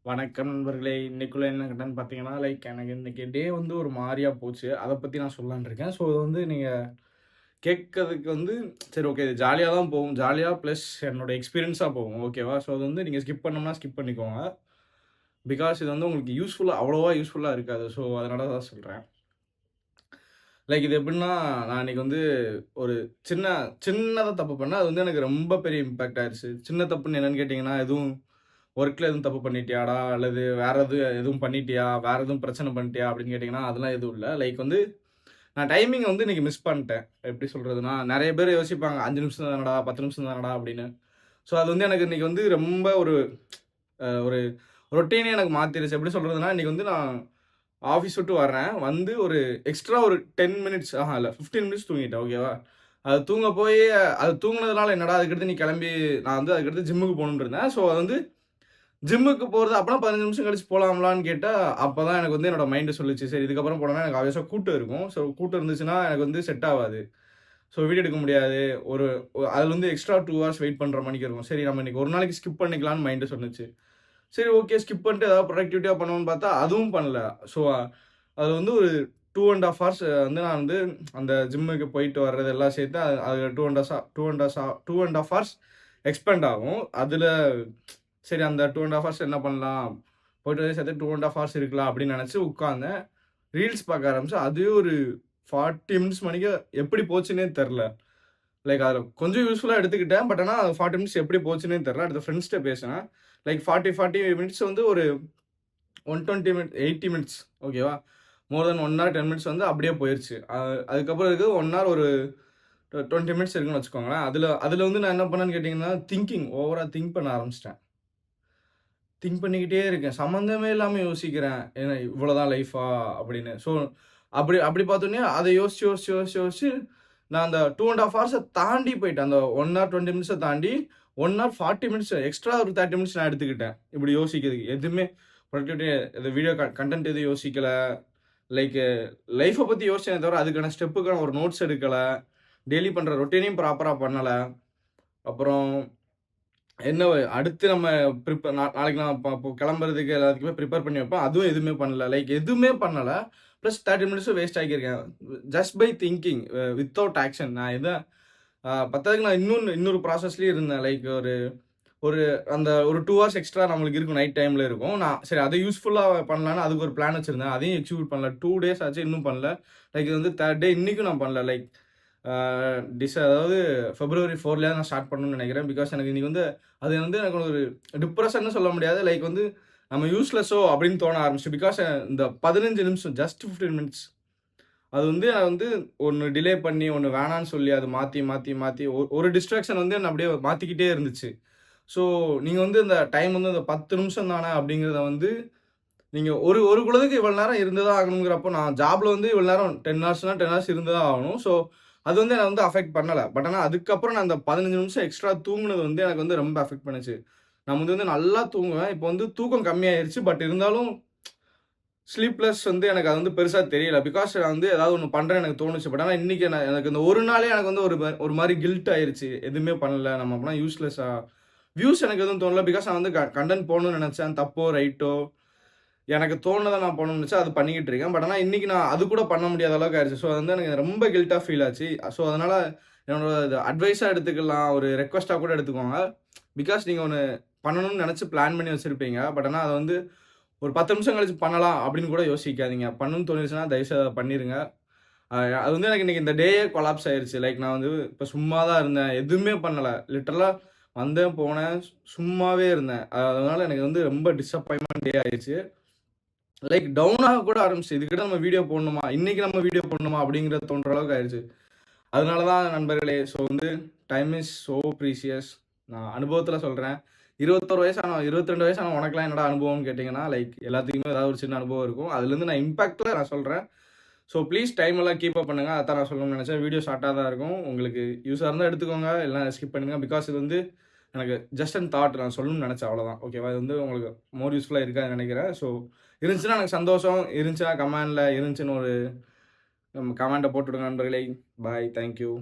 வணக்கம் நண்பர்களே! இன்னைக்குள்ள என்ன கட்டன்னு பார்த்தீங்கன்னா, எனக்கு இன்னைக்கு டே வந்து ஒரு மாரியா போச்சு. அத பத்தி நான் சொல்லலான்னு இருக்கேன். ஸோ, இது வந்து நீங்க கேட்கறதுக்கு வந்து சரி ஓகே. இது ஜாலியா தான் போகும். ஜாலியா பிளஸ் என்னோட எக்ஸ்பீரியன்ஸா போகும். ஓகேவா? ஸோ, அது வந்து நீங்க ஸ்கிப் பண்ணணும்னா ஸ்கிப் பண்ணிக்கோங்க. பிகாஸ் இது வந்து உங்களுக்கு அவ்வளவா யூஸ்ஃபுல்லா இருக்காது. ஸோ, அதனால தான் சொல்றேன். இது எப்படின்னா, நான் அன்னைக்கு வந்து ஒரு சின்ன சின்னதா தப்பு பண்ணேன். அது வந்து எனக்கு ரொம்ப பெரிய இம்பாக்ட் ஆயிருச்சு. சின்ன தப்புன்னு என்னன்னு கேட்டீங்கன்னா, எதுவும் ஒர்க்ல எதுவும் தப்பு பண்ணிட்டியாடா? அல்லது வேற எதுவும் பண்ணிட்டியா? வேற எதுவும் பிரச்சனை பண்ணிட்டியா? அப்படின்னு கேட்டீங்கன்னா, அதெல்லாம் எதுவும் இல்ல. நான் டைமிங் வந்து இன்னைக்கு மிஸ் பண்ட்டேன். எப்படி சொல்றதுன்னா, நெறைய பேர் யோசிப்பாங்க, 5 நிமிஷம் தானடா, 10 நிமிஷம் தானடா அப்படின்னு. ஸோ, அது வந்து எனக்கு இன்னைக்கு வந்து ரொம்ப ஒரு ரொட்டீனே எனக்கு மாத்திருச்சு. எப்படி சொல்றதுன்னா, இன்னைக்கு வந்து நான் ஆஃபீஸ் விட்டு வர்றேன். வந்து ஒரு எக்ஸ்ட்ரா ஒரு 10 மினிட்ஸ் இல்ல 15 மினிட்ஸ் தூங்கிட்டேன். ஓகேவா? அது தூங்க போயி அது தூங்குனதுனால என்னடா, அதுக்கடுத்து நீ கெளம்பி நான் வந்து அதுக்கடுத்து ஜிம்முக்கு போணும்னு இருந்தேன். ஸோ, அது வந்து ஜிம்முக்கு போறது அப்பனா 15 நிமிஷம் கழிச்சு போலாம்லான்னு கேட்டா, அப்பதான் எனக்கு வந்து என்னோட மைண்ட் சொல்லுச்சு. சரி இதுக்கப்புறம் போனோம்னா எனக்கு ஆப்வியஸா கூட்டம் இருக்கும். ஸோ கூட்டம் இருந்துச்சுன்னா எனக்கு வந்து செட் ஆவாது. ஸோ வீடியோ எடுக்க முடியாது. ஒரு அதுல வந்து எக்ஸ்ட்ரா 2 ஹார்ஸ் வெயிட் பண்ற மாணிக்கு இருக்கும். சரி நம்ம இன்னைக்கு ஒரு நாளைக்கு ஸ்கிப் பண்ணிக்கலாம்னு மைண்ட் சொன்னுச்சு. சரி ஓகே ஸ்கிப் பண்ணிட்டு ஏதாவது ப்ரொடக்டிவிட்டியா பண்ணுவோம்னு பார்த்தா, அதுவும் பண்ணல. ஸோ அது வந்து ஒரு 2 1/2 ஹார்ஸ் வந்து நான் வந்து அந்த ஜிம்முக்கு போயிட்டு வர்றது எல்லாம் சேர்த்து அது 2 1/2 ஹார்ஸ் எக்ஸ்பெண்ட் ஆகும். அதுல சரி அந்த 2 1/2 ஹார்ஸ் என்ன பண்ணலாம்? போயிட்டு வரது சேர்த்து 2 1/2 ஹார்ஸ் இருக்கலாம் அப்படின்னு நெனச்சு உட்கார்ந்தேன். ரீல்ஸ் பார்க்க ஆரம்பிச்சேன். அதுவே ஒரு 40 மினிட்ஸ் மணிக்கு எப்படி போச்சுன்னே தெர்ல. அதுல கொஞ்சம் யூஸ்ஃபுல்லா எடுத்துக்கிட்டேன். பட் ஆனா 40 மினிட்ஸ் எப்படி போச்சுன்னே தெர்ல. அடுத்து ஃப்ரெண்ட்ஸ்ட்ட பேசினேன். 40 மினிட்ஸ் வந்து ஒரு 120 80 மினிட்ஸ் ஓகேவா? மோர் தென் 1 ஹார் 10 மினிட்ஸ் வந்து அப்படியே போயிருச்சு. அதுக்கப்புறம் இருக்கு 1 ஹார் ஒரு 20 மினிட்ஸ் இருக்குன்னு வச்சுக்கோங்களேன். அதுல அதுல வந்து நான் என்ன பண்ணேன்னு கேட்டீங்கன்னா, ஓவரா திங்க் பண்ண ஆரம்பிச்சுட்டேன். திங்க் பண்ணிக்கிட்டே இருக்கேன். சம்மந்தமே இல்லாம யோசிக்கிறேன். ஏன்னா இவ்வளோதான் லைஃபா? அப்படின்னு. ஸோ அப்படி அப்படி பார்த்தோனே அத யோசிச்சு நான் அந்த 2 1/2 ஹார்ஸ தாண்டி போயிட்டேன். அந்த 1 ஹார் 20 மினிட்ஸ தாண்டி 1 ஹார் 40 மினிட்ஸ் எக்ஸ்ட்ரா ஒரு 30 மினிட்ஸ் நான் எடுத்துக்கிட்டேன். இப்படி யோசிக்கிறதுக்கு. எதுவுமே ப்ரொடக்டிவிட்டி இந்த வீடியோ கன்டென்ட் எதுவும் யோசிக்கல. லைக் லைஃப்ப பத்தி யோசிச்சேனே தவிர, அதுக்கான ஸ்டெப்புக்கான ஒரு நோட்ஸ் எடுக்கல. டெய்லி பண்ற ரொட்டீனையும் ப்ராப்பரா பண்ணல. அப்புறம் என்ன அடுத்து நம்ம நாளைக்கு நான் இப்போ கிளம்புறதுக்கு எல்லாத்துக்குமே ப்ரிப்பேர் பண்ணி வைப்பேன். அதுவும் எதுவுமே பண்ணல. எதுவுமே பண்ணல. பிளஸ் 30 மினிட்ஸும் வேஸ்ட் ஆக்கியிருக்கேன். Just by thinking without action. நான் எத பத்தாததுக்கு நான் இன்னொரு ப்ராசஸ்லயும் இருந்தேன். ஒரு ஒரு அந்த ஒரு 2 ஹார்ஸ் எக்ஸ்ட்ரா நம்மளுக்கு இருக்கும். நைட் டைம்ல இருக்கும். நான் சரி அத யூஸ்ஃபுல்லா பண்ணலான்னு அதுக்கு ஒரு பிளான் வச்சிருந்தேன். அதையும் எக்ஸிக்யூட் பண்ணல. 2 டேஸ் ஆச்சு இன்னும் பண்ணல. இது வந்து 3 டே இன்னைக்கும் நான் பண்ணல. ஆ அதாவது பிப்ரவரி 4லயாவது நான் ஸ்டார்ட் பண்ணணும்னு நெனைக்கிறேன். பிகாஸ் எனக்கு இன்னைக்கு வந்து அது வந்து எனக்கு ஒரு டிப்ரஷன்னு சொல்ல முடியாது. வந்து நம்ம யூஸ்லெஸ்ஸோ அப்படின்னு தோண ஆரம்பிச்சுச்சு. பிகாஸ் இந்த 15 நிமிஷம் ஜஸ்ட் 15 மினிட்ஸ் அது வந்து நான் வந்து ஒண்ணு டிலே பண்ணி, ஒண்ணு வேணான்னு சொல்லி அத மாத்தி ஒரு டிஸ்ட்ராக்ஷன் வந்து என்ன அப்படியே மாத்திக்கிட்டே இருந்துச்சு. ஸோ நீங்க வந்து இந்த டைம் வந்து இந்த 10 நிமிஷம் தானே அப்படிங்கிறத வந்து நீங்க ஒரு ஒரு குழந்தைக்கு இவ்வளவு நேரம் இருந்து தான் ஆகணுங்கிறப்போ, நான் ஜாப்ல வந்து இவ்வளவு நேரம் 10 ஹார்ஸ்னா 10 ஹார்ஸ் இருந்து தான் ஆகணும். ஸோ அது வந்து என்ன வந்து அஃபெக்ட் பண்ணல. பட் ஆனா அதுக்கப்புறம் நான் அந்த 15 நிமிஷம் எக்ஸ்ட்ரா தூங்குனது வந்து எனக்கு வந்து ரொம்ப அஃபெக்ட் பண்ணுச்சு. நான் வந்து நல்லா தூங்குவேன். இப்போ வந்து தூக்கம் கம்மியாயிருச்சு. பட் இருந்தாலும் ஸ்லீப்லெஸ் வந்து எனக்கு அது வந்து பெருசா தெரியல. பிகாஸ் நான் வந்து ஏதாவது ஒண்ணு பண்றேன்னு எனக்கு தோணுச்சு. பட் ஆனா இன்னைக்கு எனக்கு இந்த ஒரு நாளே எனக்கு வந்து ஒரு மாரி கில்ட் ஆயிருச்சு. எதுவுமே பண்ணல. நம்ம அப்பனா யூஸ்லெஸ்ஸா வியூஸ் எனக்கு எதுவும் தோணல. பிகாஸ் நான் வந்து கன்டென்ட் போடணும்னு நெனச்சேன். தப்போ, ரைட்டோ எனக்கு தோணுனத நான் பண்ணணும்னு நெனச்சேன். அது பண்ணிக்கிட்டு இருக்கேன். பட் ஆனா இன்னைக்கு நான் அது கூட பண்ண முடியாத அளவுக்கு ஆயிருச்சு. ஸோ அது வந்து எனக்கு ரொம்ப கில்ட்டா ஃபீல் ஆச்சு. ஸோ அதனால என்னோட அட்வைஸா எடுத்துக்கலாம். ஒரு ரெக்வெஸ்ட்டா கூட எடுத்துக்கோங்க. பிகாஸ் நீங்க ஒண்ணு பண்ணணும்னு நெனச்சு பிளான் பண்ணி வச்சிருப்பீங்க. பட் ஆனா அத வந்து ஒரு 10 நிமிஷம் கழிச்சு பண்ணலாம் அப்படின்னு கூட யோசிக்காதீங்க. பண்ணணும்னு தோணிருச்சுன்னா தயவுசெய்து அத பண்ணிருங்க. அது வந்து எனக்கு இன்னைக்கு இந்த டேயே கொலாப்ஸ் ஆயிருச்சு. நான் வந்து இப்ப சும்மா தான் இருந்தேன். எதுவுமே பண்ணல. லிட்டரலா வந்தேன், போனேன், சும்மாவே இருந்தேன். அதனால எனக்கு வந்து ரொம்ப டிசப்பாயின்ட்மென்ட் டே ஆயிருச்சு. டவுன் ஆக கூட ஆரம்பிச்சுச்சு. இதுக்கிட்ட நம்ம வீடியோ போடணுமா? இன்னைக்கு நம்ம வீடியோ போடணுமா? அப்படிங்கிறது தோன்ற அளவுக்கு ஆயிருச்சு. அதனால தான் நண்பர்களே, ஸோ வந்து டைம் இஸ் சோ ப்ரீசியஸ். நான் அனுபவத்துல சொல்றேன். 22 வயசான உனக்கெல்லாம் என்னடா அனுபவம்னு கேட்டீங்கன்னா, எல்லாத்துக்குமே ஏதாவது ஒரு சின்ன அனுபவம் இருக்கும். அதுலேருந்து நான் இம்பாக்ட்ல நான் சொல்றேன். ஸோ ப்ளீஸ் டைம் எல்லாம் கீப் அப் பண்ணுங்க. அதான் நான் சொல்லணும்னு நெனச்சேன். வீடியோ ஷார்ட்டா தான் இருக்கும். உங்களுக்கு யூஸா இருந்தா எடுத்துக்கோங்க. இல்லனா ஸ்கிப் பண்ணுங்க. பிகாஸ் இது வந்து எனக்கு ஜஸ்ட் அன் தாட் நான் சொல்லணும்னு நெனச்சேன் அவ்வளோதான். ஓகேவா? இது வந்து உங்களுக்கு மோர் யூஸ்ஃபுல்லா இருக்காதுன்னு நெனைக்கிறேன். ஸோ இருந்துச்சுன்னா எனக்கு சந்தோஷம். இருந்துச்சுன்னா கமெண்ட்ல இருந்துச்சுன்னு ஒரு கமெண்ட்ட போட்டுவிடுங்க நண்பர்களே. பாய். Thank you.